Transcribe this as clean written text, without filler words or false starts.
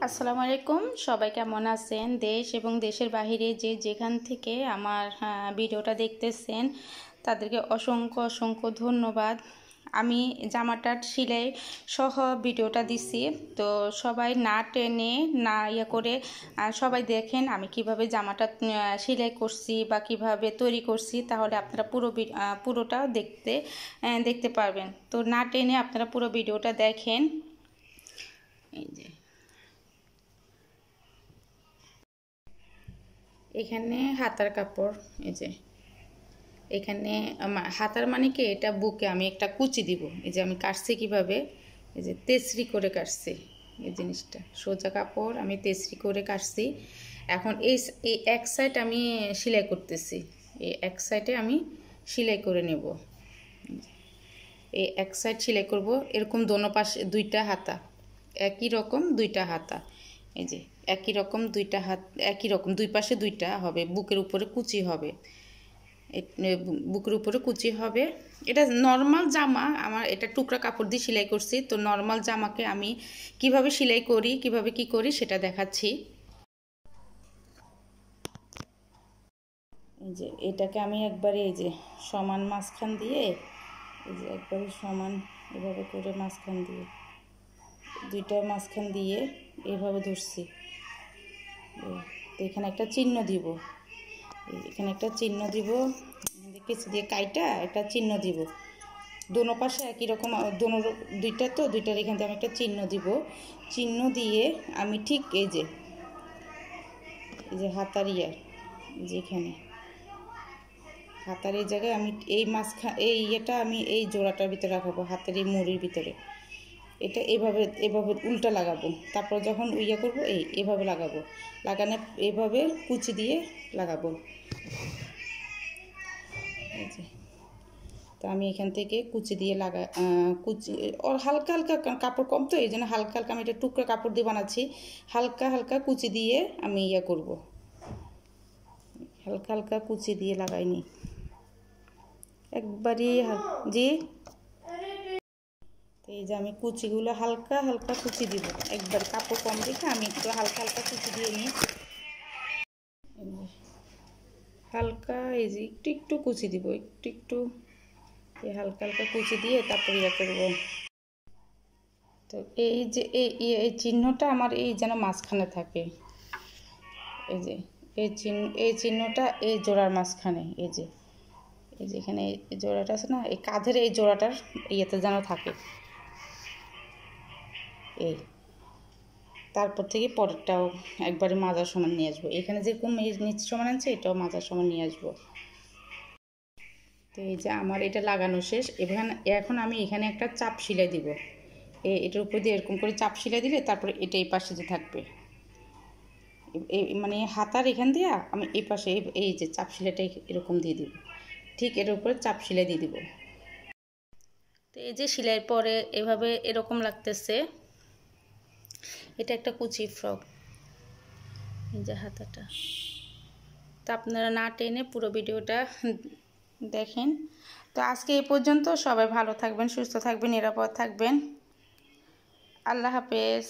আসসালামু আলাইকুম। সবাই কেমন আছেন? দেশ এবং দেশের বাহিরে যে যেখান থেকে আমার ভিডিওটা দেখতেছেন তাদেরকে অসংখ্য অসংখ্য ধন্যবাদ। আমি জামাটার সেলাই সহ ভিডিওটা দিছি, তো সবাই না টেনে না করে সবাই দেখেন আমি কিভাবে জামাটা সেলাই করছি বা কিভাবে তৈরি করছি, তাহলে আপনারা পুরোটা দেখতে পারবেন। তো না টেনে আপনারা পুরো ভিডিওটা দেখেন। এই যে এখানে হাতার কাপড়, এই যে এখানে হাতার মানে কি, এটা বুকে আমি একটা কুচি দিব। এই যে আমি কাটছি কিভাবে, এই যে তেসরি করে কাটছি। এই জিনিসটা সোজা কাপড় আমি তেসরি করে কাটছি। এখন এই এক সাইড আমি সেলাই করতেছি, এই এক সাইডে আমি সেলাই করে নেব। এই এক সাইড সেলাই করব, এরকম দোনো পাশে দুইটা হাতা একই রকম, দুইটা হাতা এই যে একই রকম, দুইটা হাত একই রকম, দুই পাশে দুইটা হবে। বুকের উপরে কুচি হবে, বুকের উপরে কুচি হবে। এটা নর্মাল জামা, আমার এটা টুকরা কাপড় দিয়ে সেলাই করছি। তো নর্মাল জামাকে আমি কিভাবে সেলাই করি, কিভাবে কি করি সেটা দেখাচ্ছি। এই যে এটাকে আমি একবারে এই যে সমান মাঝখান দিয়ে, এই যে একবারে সমান এভাবে করে মাঝখান দিয়ে, দুইটা মাঝখান দিয়ে এভাবে ধরছি। এখানে একটা চিহ্ন দিব, এখানে একটা চিহ্ন দিব, কেঁচি দিয়ে কাইটা একটা চিহ্ন দিব। দোনো পাশে একই রকম, দুইটা তো দুইটার এখান থেকে আমি একটা চিহ্ন দিব। চিহ্ন দিয়ে আমি ঠিক এই যে হাতার যেখানে হাতার এই জায়গায় আমি এই এই ইয়েটা আমি এই জোড়াটার ভিতরে রাখাবো, হাতের এই মুড়ির ভিতরে। এটা এভাবে উল্টা লাগাবো। তারপর যখন করবো এভাবে লাগাবো, লাগানো এভাবে কুচি দিয়ে লাগাবো। এই যে তো আমি এখান থেকে কুচি দিয়ে কুচি হালকা হালকা, কাপড় কম তো এই জন্য হালকা হালকা আমি এটা টুকরা কাপড় দিয়ে বানাচ্ছি। হালকা হালকা কুচি দিয়ে আমি করব, হালকা হালকা কুচি দিয়ে লাগাইনি একবারই। জি, তো এই যে আমি কুচিগুলো হালকা হালকা কুচি দিব, একবার কাপড় কম দেখে আমি একটু হালকা হালকা কুচি দিয়ে নিই। হালকা এই যে একটু একটু কুচি দিব, একটু একটু হালকা হালকা কুচি দিয়ে তারপর করব। তো এই যে এই চিহ্নটা আমার এই যেন মাঝখানে থাকে। এই যে এই চিহ্নটা এই জোড়ার মাঝখানে, এই যে এখানে এই জোড়াটা আছে না, এই কাঁধের এই জোড়াটার ইয়েতে যেন থাকে। এই তারপর থেকে পরেরটাও একবারে মাজার সমান নিয়ে আসবো। এখানে যেরকম নিচ সমান আনছে এটাও মাজার সমান নিয়ে আসবো। তো এই যে আমার এটা লাগানো শেষ। এখন আমি এখানে একটা চাপ সেলাই দিব। এটার উপর দিয়ে এরকম করে চাপ সেলাই দিলে তারপরে এটা এই পাশে যে থাকবে, মানে হাতার এখান দিয়ে আমি এই পাশে এই যে চাপ সেলাইটা এরকম দিয়ে দিব, ঠিক এর উপরে চাপ সেলাই দিয়ে দিব। তো এই যে সেলাইয়ের পরে এভাবে এরকম লাগতেছে। এটা একটা কুচি ফ্রক, এই যে হাতাটা। তো আপনারা না টেনে পুরো ভিডিওটা দেখেন। তো আজকে এই পর্যন্ত। সবাই ভালো থাকবেন, সুস্থ থাকবেন, নিরাপদ থাকবেন। আল্লাহ হাফেজ।